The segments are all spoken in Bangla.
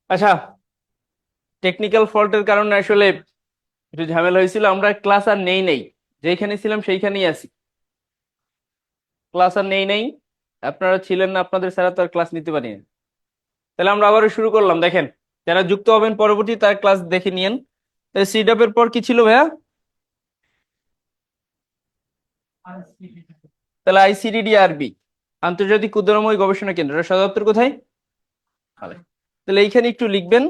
আচ্ছা, টেকনিক্যাল ফল্টের কারণে আসলে একটু ঝামেলা হয়েছিল। আমরা ক্লাস আর নেই যেখানে ছিলাম সেইখানেই আছি। ক্লাস আর নেই, আপনারা ছিলেন না, আপনাদের স্যার তো আর ক্লাস নিতে পারি না। তাহলে আমরা আবারও শুরু করলাম। দেখেন, যারা যুক্ত হবেন পরবর্তী তার ক্লাস দেখে নিয়েন। সিডাপ এর পর কি ছিল ভাইয়া? তাহলে আইসিডিডিআরবি, আন্তর্জাতিক উদ্যানময় গবেষণা কেন্দ্র, এর সদর দপ্তর কোথায়? ভালো। তাহলে এইখানে একটু লিখবেন,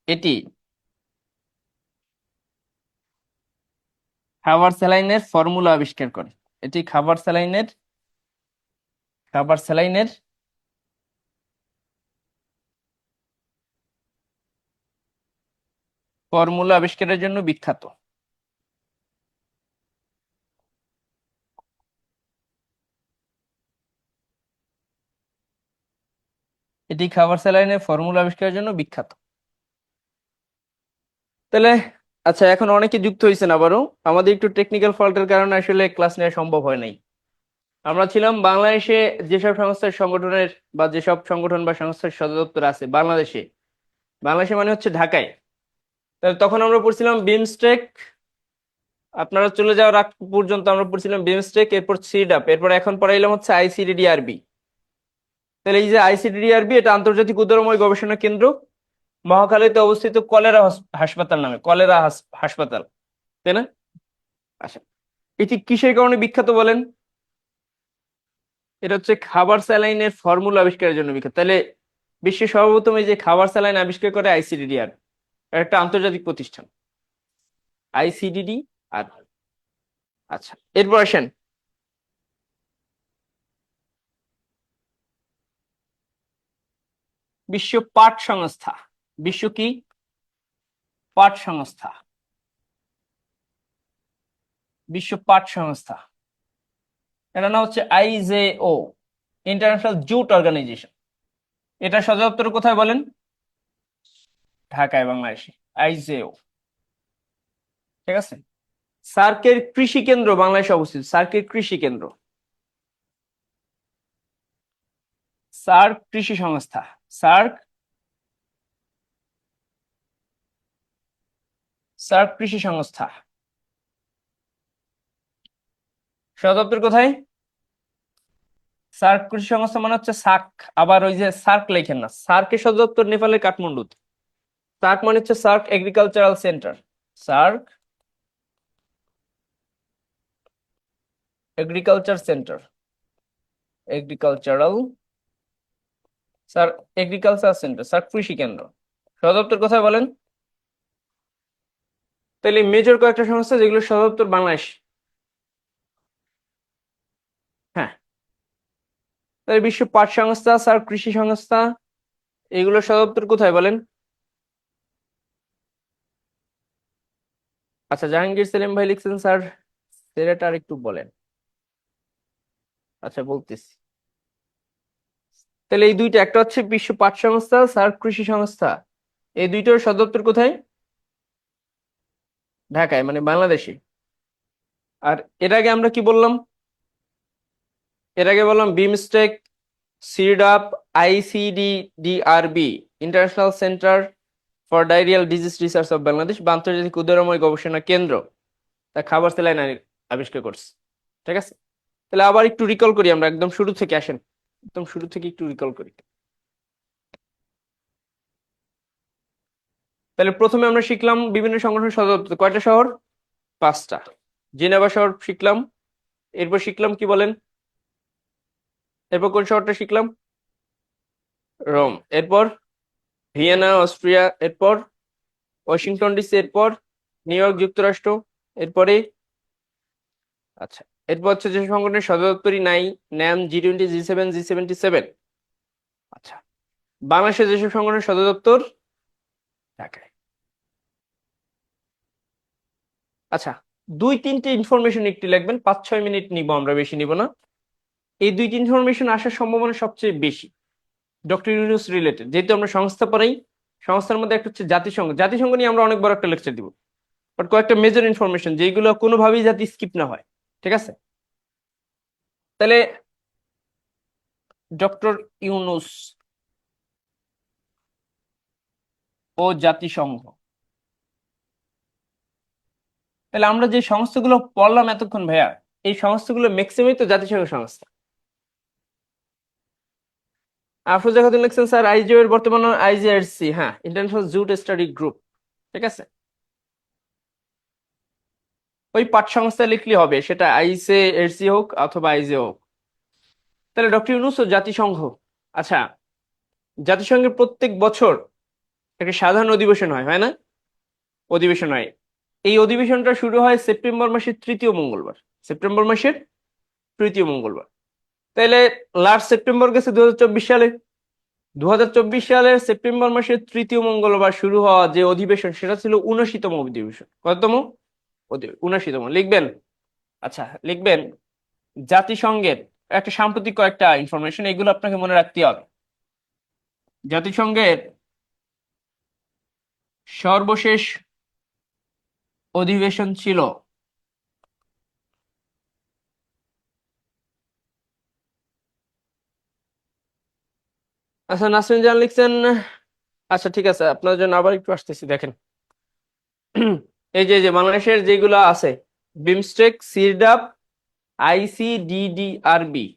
এটি খাবার স্যালাইনের ফর্মুলা আবিষ্কার করে। এটি খাবার স্যালাইনের ফর্মুলা আবিষ্কারের জন্য বিখ্যাত। এটি খাবার স্যালাইনের ফর্মুলা আবিষ্কারের জন্য বিখ্যাত। তাহলে আচ্ছা, এখন অনেকে যুক্ত হয়েছেন আবারও। আমাদের একটু টেকনিক্যাল ফল্টের কারণে আসলে ক্লাস নেওয়া সম্ভব হয় নাই। আমরা ছিলাম বাংলাদেশে যেসব সংস্থার সংগঠনের বা যেসব সংগঠন বা সংস্থার সদর দপ্তর আছে বাংলাদেশে, বাংলাদেশে মানে হচ্ছে ঢাকায়। তাহলে তখন আমরা পড়ছিলাম বিমস্টেক। আপনারা চলে যাওয়ার আগ পর্যন্ত আমরা পড়ছিলাম বিমস্টেক, এরপর সিডাপ, এরপর এখন পড়াইলাম হচ্ছে আইসিডিডিআরবি। তাহলে এই যে আইসিডিডিআরবি, এটা আন্তর্জাতিক উদরময় গবেষণা কেন্দ্র, মহাখালীতে অবস্থিত কলেরা হাসপাতাল নামে, হাসপাতাল, তাই না? আচ্ছা, এটি কিসের কারণে বিখ্যাত বলেন? এটা হচ্ছে খাবার স্যালাইনের ফর্মুলা আবিষ্কারের জন্য বিখ্যাত। তাহলে বিশ্বের সর্বপ্রথম এই যে খাবার স্যালাইন আবিষ্কার করে আইসিডিডিআর, একটা আন্তর্জাতিক প্রতিষ্ঠান, আইসিডিডি। আর আচ্ছা, এরপর আসেন, বিশ্ব পাট সংস্থা। বিশ্ব কি পাট সংস্থা? বিশ্ব পাট সংস্থা, এটার নাম হচ্ছে আইজেও, ইন্টারন্যাশনাল জুট অর্গানাইজেশন। এটা সদর দপ্তর কোথায় বলেন? ঢাকায়, বাংলাদেশে, আইজেও। ঠিক আছে। সার্কের কৃষি কেন্দ্র বাংলাদেশে অবস্থিত, সার্কের কৃষি কেন্দ্র, সার্ক কৃষি সংস্থা, সার্ক সার্ক কৃষি সংস্থা। সদর দপ্তর কোথায়? সার্ক কৃষি সংস্থা মানে হচ্ছে সার্ক। আবার ওই যে সার্ক লেখেন না, সার্কের সদর দপ্তর নেপালের কাঠমান্ডুতে। সার্ক মানে হচ্ছে SAARC agricultural centre, SAARC agriculture centre, agricultural, sir agriculture centre, sir কৃষি কেন্দ্র। সদর দপ্তর কোথায় বলেন? তাহলে মেজর কয়েকটা সংস্থা যেগুলো সদর দপ্তর বাংলাদেশ। হ্যাঁ, তাহলে বিশ্ব পাট সংস্থা, স্যার কৃষি সংস্থা, এগুলো সদর দপ্তর কোথায় বলেন? আচ্ছা, জাহাঙ্গীর সেলিম ভাই লিখছেন স্যার, সেটা আর একটু বলেন। আচ্ছা, বলতেছি। তাহলে এই দুইটা, একটা হচ্ছে বিশ্ব পাট সংস্থা, স্যার কৃষি সংস্থা, এই দুইটার সদর দপ্তর কোথায়? ঢাকায়, মানে বাংলাদেশে। আর এর আগে আমরা কি বললাম? এর আগে বললাম BIMSTEC, side up, ICDDRB, international centre for diarrhoeal disease research of Bangladesh, বা আন্তর্জাতিক উদরময় গবেষণা কেন্দ্র, তা খাবার স্যালাইন আবিষ্কার করছে। ঠিক আছে। তাহলে আবার একটু রিকল করি, আমরা একদম শুরু থেকে আসেন, একদম শুরু থেকে একটু রিকল করি। তাহলে প্রথমে আমরা শিখলাম বিভিন্ন সংগঠনের সদর দপ্তর কয়টা শহর? 5টা। জেনেভা শহর শিখলাম, এরপর শিখলাম কি বলেন? এরপর কোন শহরটা শিখলাম? রোম। এরপর ভিয়েনা অস্ট্রিয়া, এরপর ওয়াশিংটন ডিসি, এরপর নিউ ইয়র্ক যুক্তরাষ্ট্র, এরপরে আচ্ছা, এরপর হচ্ছে যে সংগঠনের সদর দপ্তরই নাই, ন্যাম, G20, G7, G77। আচ্ছা, বাংলাদেশের যেসব সংগঠনের সদর দপ্তর ঢাকায়। আচ্ছা, 2-3টে ইনফরমেশন একটু লিখবেন, 5-6 মিনিট নিব আমরা, বেশি নিব না। এই 2টি ইনফরমেশন আসার সম্ভাবনা সবচেয়ে বেশি ডক্টর ইউনূস রিলেটেড, যেহেতু আমরা সংস্থা পড়াই। সংস্থার মধ্যে একটা হচ্ছে জাতিসংঘ, জাতিসংঘ নিয়ে আমরা অনেক বড় একটা লেকচার দিব। বাট কয়েকটা মেজর ইনফরমেশন যেগুলো কোনোভাবেই যাতে স্কিপ না হয়। ঠিক আছে। তাহলে ডক্টর ইউনূস, ও জাতিসংঘ। তাহলে আমরা যে সংস্থাগুলো পড়লাম এতক্ষণ ভাইয়া, এই সংস্থাগুলো ম্যাক্সিমামই তো জাতিসংঘ সংস্থা। আফরোজা খাতুন লিখছেন স্যার আইজিও এর বর্তমান আইজিআরসি, হ্যাঁ, ইন্টারন্যাশনাল জুট স্টাডি গ্রুপ, ঠিক আছে। ওই পাঠ সংস্থা লিখলে হবে, সেটা আইসিএরসি হোক অথবা আইজিও হোক। তাহলে ডক্টর ইউনূস ও জাতিসংঘ। আচ্ছা, জাতিসংঘের প্রত্যেক বছর একটা সাধারণ অধিবেশন হয়, হয় না? অধিবেশন হয়। এই অধিবেশনটা শুরু হয় সেপ্টেম্বর মাসের তৃতীয় মঙ্গলবার। সেপ্টেম্বর মাসের তৃতীয় মঙ্গলবার। তাহলে লাস্ট সেপ্টেম্বর গেছে 2024 সালে। 2024 সালের সেপ্টেম্বর মাসের তৃতীয় মঙ্গলবার শুরু হওয়া যে অধিবেশন, সেটা ছিল 79তম অধিবেশন। কততম? 79তম লিখবেন। আচ্ছা, লিখবেন জাতিসংঘের একটা সাম্প্রতিক কয়েকটা ইনফরমেশন, এগুলো আপনাকে মনে রাখতে হবে। জাতিসংঘের সর্বশেষ অধিবেশন ছিল আচ্ছা, নাসরিন জান লিখছেন। আচ্ছা ঠিক আছে, আপনার জন্য আবার একটু আসতেছি, দেখেন। এই যে বাংলাদেশের যেগুলো আছে, বিমস্টেক, সিরডাপ, আইসিডিডিআরবি।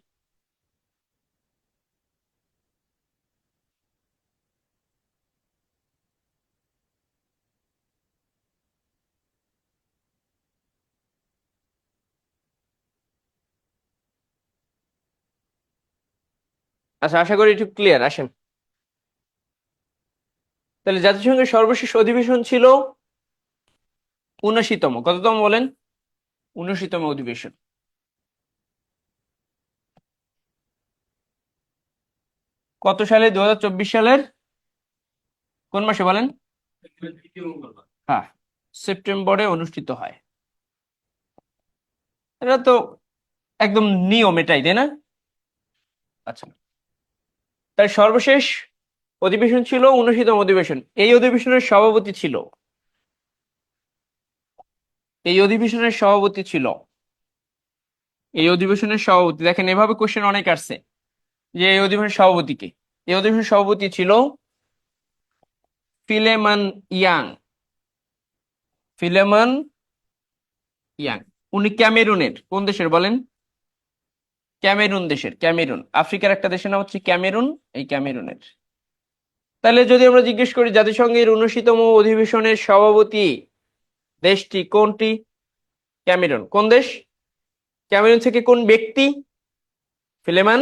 আচ্ছা, আশা করি একটু ক্লিয়ার। আসেন, তাহলে জাতিসংঘের সর্বশেষ অধিবেশন ছিল 79তম। কততম বলেন? 79তম অধিবেশন। কত সালে? 2024 সালের কোন মাসে বলেন? হ্যাঁ, সেপ্টেম্বরে অনুষ্ঠিত হয়। এটা তো একদম নিয়ম এটাই, তাই না? আচ্ছা, তার সর্বশেষ অধিবেশন ছিল 79তম অধিবেশন। এই অধিবেশনের সভাপতি ছিল এই অধিবেশনের সভাপতি ছিল এই অধিবেশনের সভাপতি, দেখেন এভাবে কোশ্চেন অনেক আসছে যে এই অধিবেশনের সভাপতি কে। এই অধিবেশনের সভাপতি ছিল ফিলেমন ইয়াং। Philemon young. উনি ক্যামেরুনের। কোন দেশের বলেন? ক্যামেরুন দেশের। ক্যামেরুন আফ্রিকার একটা দেশের নাম হচ্ছে ক্যামেরুন, এই ক্যামেরুনের। তাহলে যদি আমরা জিজ্ঞেস করি জাতিসংঘের 79তম অধিবেশনের সভাপতি দেশটি কোনটি? ক্যামেরুন। কোন দেশ? ক্যামেরুন থেকে কোন ব্যক্তি? Philemon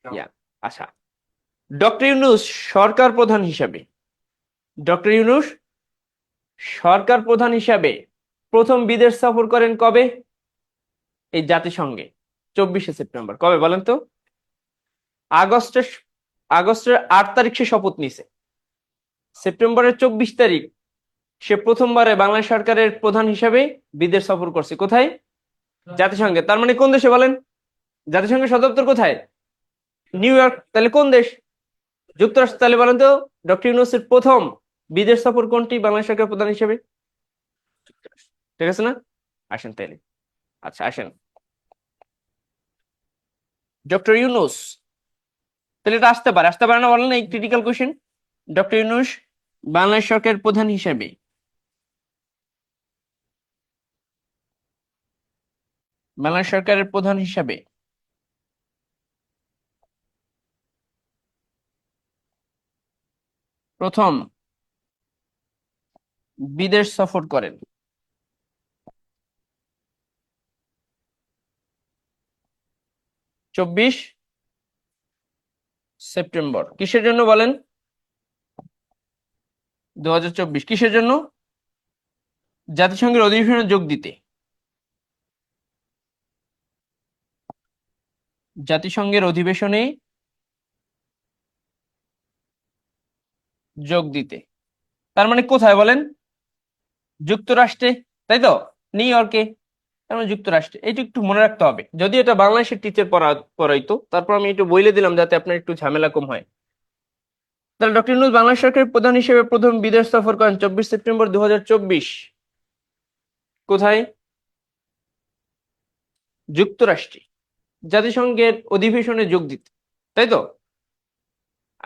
young. আচ্ছা, ডক্টর ইউনূস সরকার প্রধান হিসাবে ডক্টর ইউনূস সরকার প্রধান হিসাবে প্রথম বিদেশ সফর করেন কবে? এই জাতিসংঘে 24শে সেপ্টেম্বর। কবে বলেন তো? আগস্টের আগস্টের 8 তারিখ সে শপথ নিছে। সেপ্টেম্বরের 24 তারিখ সে প্রথমবারে বাংলাদেশ সরকারের প্রধান হিসাবে বিদেশ সফর করছে। কোথায়? জাতিসংঘে। তার মানে কোন দেশে বলেন? জাতিসংঘের সদর দপ্তর কোথায়? New York. তাহলে কোন দেশ? যুক্তরাষ্ট্র। তাহলে বলেন তো ডক্টর ইউনূসের প্রথম বিদেশ সফর কোনটি বাংলাদেশ সরকার প্রধান হিসেবে? যুক্তরাষ্ট্র। ঠিক আছে না? আসেন তাইলে। আচ্ছা আসেন, ডক্টর ইউনূস, তাহলে এটা আসতে পারে না বলেন, এই critical question. Doctor Yunus Bangladesh সরকারের প্রধান হিসেবে বাংলাদেশ সরকারের প্রধান হিসাবে প্রথম বিদেশ সফর করেন 24 সেপ্টেম্বর। কিসের জন্য বলেন? 2024। কিসের জন্য? জাতিসংঘের অধিবেশনে যোগ দিতে। জাতিসংঘের অধিবেশনে যোগ দিতে। তার মানে কোথায় বলেন? যুক্তরাষ্ট্রে, তাই তো? নিউ ইয়র্কে। তার মানে যুক্তরাষ্ট্রে। এইটা একটু মনে রাখতে হবে, যদি এটা বাংলাদেশের টিচার পড়াইতো। তারপর আমি একটু বলে দিলাম যাতে আপনার একটু ঝামেলা কম হয়। তাহলে ডক্টর ইউনূস বাংলাদেশ সরকারের প্রধান হিসেবে প্রথম বিদেশ সফর করেন 24 সেপ্টেম্বর 2024। কোথায়? যুক্তরাষ্ট্রে, জাতিসংঘের অধিবেশনে যোগ দিতে, তাই তো?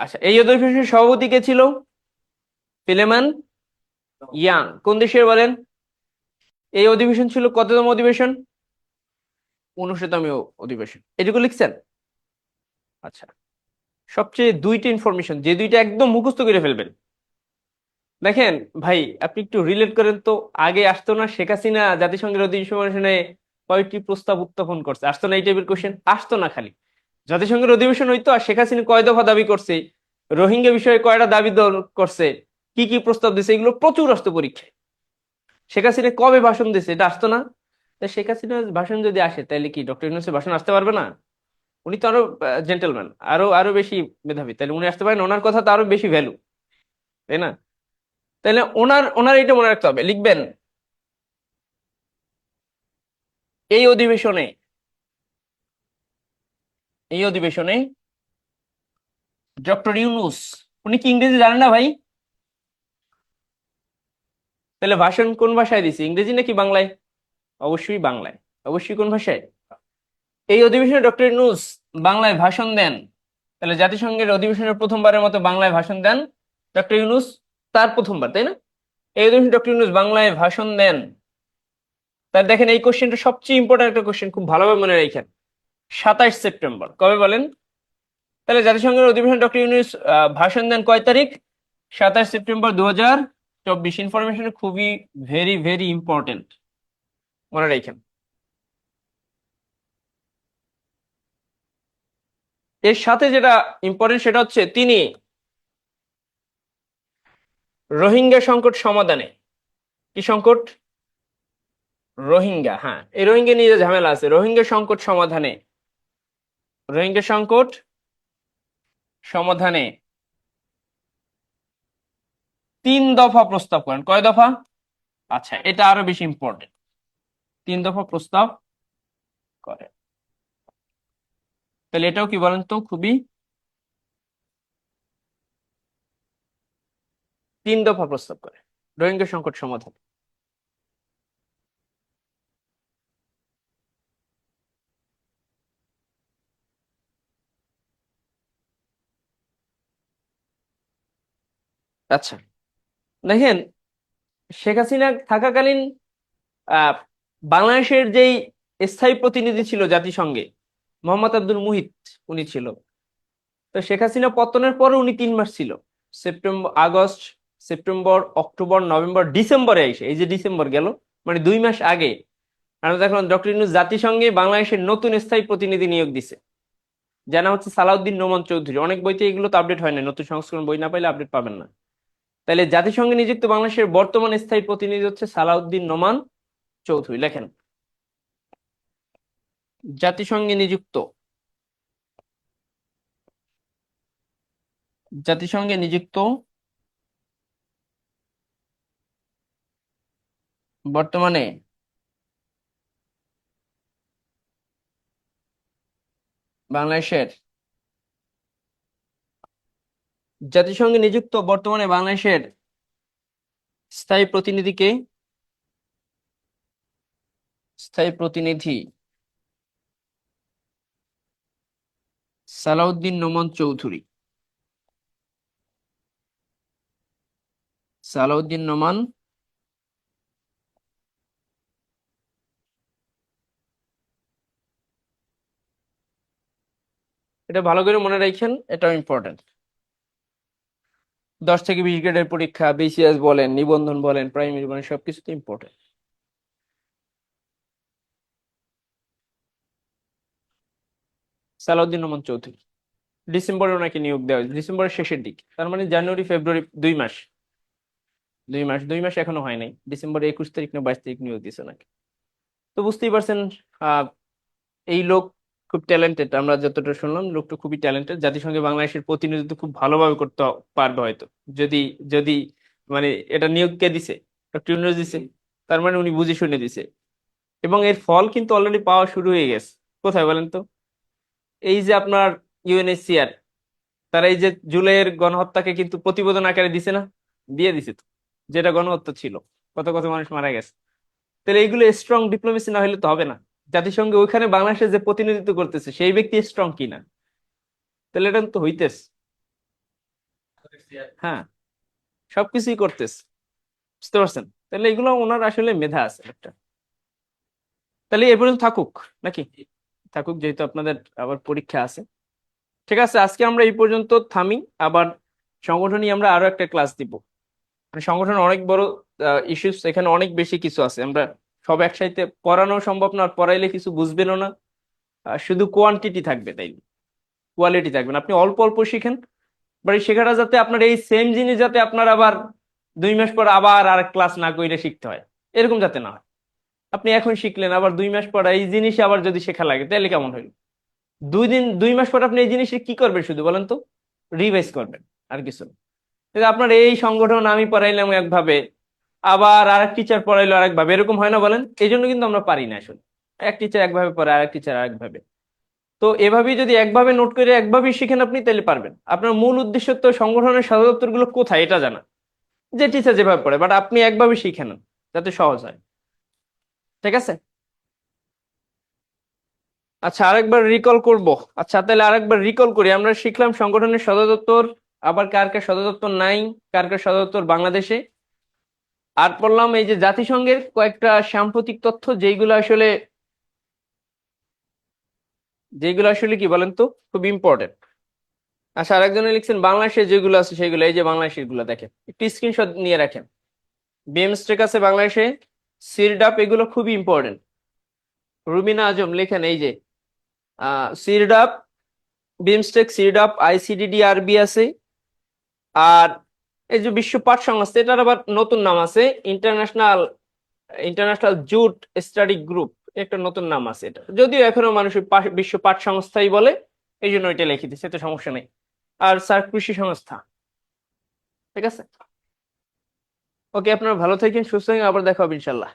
আচ্ছা, এই অধিবেশনের সভাপতি কে ছিল? ফিলেমন ইয়াং কোন দেশের বলেন? এই অধিবেশন ছিল কততম অধিবেশন? 19তম অধিবেশন। এটুকু লিখছেন? আচ্ছা, সবচেয়ে দুইটা ইনফরমেশন যে দুইটা একদম মুখস্থ করে ফেলবেন। দেখেন ভাই, আপনি একটু রিলেট করেন তো। আগে আসতো না শেখ হাসিনা জাতিসংঘের অধিবেশনে কয়টি প্রস্তাব উত্থাপন করছে? আসতো না এই টাইপের কোশ্চেন? আসতো না খালি জাতিসংঘের অধিবেশন হইতো আর শেখ হাসিনা কয় দফা দাবি করছে, রোহিঙ্গা বিষয়ে কয়টা দাবি করছে, কি কি প্রস্তাব দিছে, এগুলো প্রচুর আসতো পরীক্ষায়। শেখ হাসিনা কবে ভাষণ দিছে এটা আসতো না? তা শেখ হাসিনার ভাষণ যদি আসে তাহলে কি ডক্টর ইউনূসের ভাষণ আসতে পারবে না? উনি তো আরো জেন্টেলম্যান, আরো আরো বেশি মেধাবী, তাহলে উনি আসতে পারেন, ওনার কথা তো আরো বেশি ভ্যালু, তাই না? তাহলে ওনার ওনার এটা মনে রাখতে হবে, লিখবেন এই অধিবেশনে, এই অধিবেশনে ডক্টর ইউনূস, উনি কি ইংরেজি জানেন না ভাই? তাহলে ভাষণ কোন ভাষায় দিছে, ইংরেজি নাকি বাংলায়? অবশ্যই বাংলায়। অবশ্যই কোন ভাষায়? এই অধিবেশনে ডক্টর ইউনূস বাংলায় ভাষণ দেন। তাহলে জাতিসংঘের অধিবেশনের প্রথমবারের মতো বাংলায় ভাষণ দেন ডক্টর ইউনূস, তার প্রথমবার, তাই না? এই অধিবেশনে ডক্টর ইউনূস বাংলায় ভাষণ দেন। তাহলে দেখেন এই কোশ্চেনটা সবচেয়ে ইম্পর্টেন্ট একটা কোশ্চেন, খুব ভালোভাবে মনে রাখেন। 27 সেপ্টেম্বর কবে বলেন? তাহলে জাতিসংঘের অধিবেশনে ডক্টর ইউনূস ভাষণ দেন কয় তারিখ? 27 সেপ্টেম্বর 2024। ইনফরমেশন খুবই ভেরি ভেরি ইম্পর্টেন্ট, মনে রাখেন। এর সাথে যেটা ইম্পর্টেন্ট সেটা হচ্ছে তিনি রোহিঙ্গা সংকট সমাধানে, কি সংকট? রোহিঙ্গা, হ্যাঁ, এই রোহিঙ্গা নিয়ে যে ঝামেলা আছে, রোহিঙ্গা সংকট সমাধানে, রোহিঙ্গা সংকট সমাধানে 3 দফা প্রস্তাব করেন। কয় দফা? আচ্ছা, এটা আরো বেশি ইম্পর্টেন্ট। 3 দফা প্রস্তাব করে। তাহলে এটাও কি বলেন তো, খুবই 3 দফা প্রস্তাব করে রোহিঙ্গা সংকট সমাধান। আচ্ছা, দেখেন শেখ হাসিনা থাকাকালীন আহ বাংলাদেশের যেই স্থায়ী প্রতিনিধি ছিল জাতিসংঘে, মোহাম্মদ আব্দুল মুহিত, উনি ছিল। তো শেখ হাসিনা পতনের পরে উনি 3 মাস ছিল। September, August, September, October, November, ডিসেম্বরে এসে, এই যে ডিসেম্বর গেল, মানে 2 মাস আগে আমরা দেখলাম ডক্টর ইউনূস জাতিসংঘে বাংলাদেশের নতুন স্থায়ী প্রতিনিধি নিয়োগ দিছে, যার নাম হচ্ছে সালাউদ্দিন নোমান চৌধুরী। অনেক বইতে এগুলো তো আপডেট হয় না, নতুন সংস্করণ বই না পাইলে আপডেট পাবেন না। তাহলে জাতিসংঘে নিযুক্ত বাংলাদেশের বর্তমান স্থায়ী প্রতিনিধি হচ্ছে সালাউদ্দিন নোমান চৌধুরী। লেখেন জাতিসংঘে নিযুক্ত, জাতিসংঘে নিযুক্ত বর্তমানে বাংলাদেশের, জাতিসংঘে নিযুক্ত বর্তমানে বাংলাদেশের স্থায়ী প্রতিনিধিকে, স্থায়ী প্রতিনিধি সালাউদ্দিন নোমান চৌধুরী। সালাউদ্দিন নোমান এটা ভালো করে মনে রাখেন, এটাও ইম্পর্টেন্ট। 10 থেকে 20 গ্রেডের পরীক্ষা, বিসিএস বলেন, নিবন্ধন বলেন, প্রাইমারি বলেন, সবকিছুতে ইম্পর্টেন্ট। সালাউদ্দিন নোমান চৌধুরী ডিসেম্বরে ওনাকে নিয়োগ দেওয়া হয়েছে, ডিসেম্বরের শেষের দিকে, তার মানে জানুয়ারি ফেব্রুয়ারি 2 মাস, 2 মাস এখনো হয় নাই। ডিসেম্বরের 21 তারিখ না 22 তারিখ নিয়োগ দিয়েছে ওনাকে। তো বুঝতেই পারছেন আহ এই লোক খুব ট্যালেন্টেড, আমরা যতটা শুনলাম লোকটা খুবই ট্যালেন্টেড। জাতিসংঘে বাংলাদেশের প্রতিনিধিত্ব খুব ভালোভাবে করতে পারবে হয়তো, যদি যদি মানে এটা নিয়োগ কে দিছে? ডক্টর ইউনূস দিছে, তার মানে উনি বুঝে শুনে দিছে। এবং এর ফল কিন্তু অলরেডি পাওয়া শুরু হয়ে গেছে। কোথায় বলেন তো? এই যে আপনার ইউএনএইচসিআর, তারা এই যে জুলাইয়ের গণহত্যাকে কিন্তু প্রতিবেদন আকারে দিছে না? দিয়ে দিছে তো, যেটা গণহত্যা ছিল, কত কত মানুষ মারা গেছে। তাহলে এইগুলো স্ট্রং ডিপ্লোমেসি না হলে তো হবে না। জাতিসংঘে ওইখানে বাংলাদেশে যে প্রতিনিধিত্ব করতেছে সেই ব্যক্তি স্ট্রং কিনা, তাহলে এটা তো হইতেছে। হ্যাঁ, সবকিছুই করতেছে, বুঝতে পারছেন? তাহলে এগুলো ওনার আসলে মেধা আছে একটা। তাহলে এ পর্যন্ত থাকুক নাকি? থাকুক, যেহেতু আপনাদের আবার পরীক্ষা আছে। ঠিক আছে, আজকে আমরা এই পর্যন্ত থামি। আবার সংগঠনই আমরা আরো একটা ক্লাস দিব। মানে সংগঠন অনেক বড় ইস্যুস, এখানে অনেক বেশি কিছু আছে, আমরা সব একসাথে পড়ানো সম্ভব না, আর পড়াইলে কিছু বুঝবেনও না। শুধু কোয়ান্টিটি থাকবে, তাই কোয়ালিটি থাকবে না। আপনি অল্প অল্প শিখেন, বাট এই শেখাটা যাতে আপনার এই সেম জিনিস যাতে আপনার আবার 2 মাস পর আবার আর ক্লাস না করে শিখতে হয়, এরকম যাতে না হয়। আপনি এখন শিখলেন, আবার 2 মাস পর এই জিনিস আবার যদি শেখা লাগে তাহলে কেমন হইল? 2 মাস পর আপনি এই জিনিসটা কি করবেন শুধু বলেন তো? রিভাইজ করবেন, আর কিছু না। কিন্তু আপনার এই সংগঠন আমি পড়াইলাম একভাবে, আবার আরেক টিচার পড়াইলো আরেকভাবে, এরকম হয় না বলেন? এই জন্য কিন্তু আমরা পারি না আসলে। এক টিচার একভাবে পড়ায়, আরেক টিচার আরেকভাবে। তো এভাবেই যদি একভাবে নোট করে একভাবেই শিখেন আপনি, তাহলে পারবেন। আপনার মূল উদ্দেশ্য তো সংগঠনের সদর দপ্তর গুলো কোথায় এটা জানা, যে টিচার যেভাবে পড়ে, বাট আপনি একভাবে শিখে নেন যাতে সহজ হয়। ঠিক আছে। আচ্ছা, আরেকবার রিকল করব। আচ্ছা, তাহলে আরেকবার রিকল করি। আমরা শিখলাম সংগঠনের সদর দপ্তর, আবার কার কার সদর দপ্তর নাই, কার কার সদর দপ্তর বাংলাদেশে। আর পড়লাম এই যে জাতিসংঘের কয়েকটা সাম্প্রতিক তথ্য, যেগুলো আসলে কি বলেন তো, খুব ইম্পর্টেন্ট। আচ্ছা, আরেকজনে লিখছেন বাংলাদেশে যেগুলো আছে সেগুলো, এই যে বাংলাদেশের গুলো দেখেন, একটু স্ক্রিনশট নিয়ে রাখেন। বিএমস্টেক আছে বাংলাদেশে, সিরডাপ, এগুলো খুবই ইম্পর্টেন্ট। রুবিনা আজম লেখেন এই যে সিরডাপ, বিমস্টেক, সিরডাপ, আইসিডিডি, আরবি আছে। আর এই যে বিশ্ব পাট সংস্থা, এটার আবার নতুন নাম আছে, international international jute study group, একটা নতুন নাম আছে এটা, যদিও এখনো মানুষ ওই বিশ্ব পাট সংস্থাই বলে, এই জন্য এটা লিখে দিচ্ছে, এতে সমস্যা নেই। আর স্যার কৃষি সংস্থা। ঠিক আছে। ওকে, আপনারা ভালো থাকেন, সুস্থ থাকেন, আবার দেখা হবে ইনশাল্লাহ।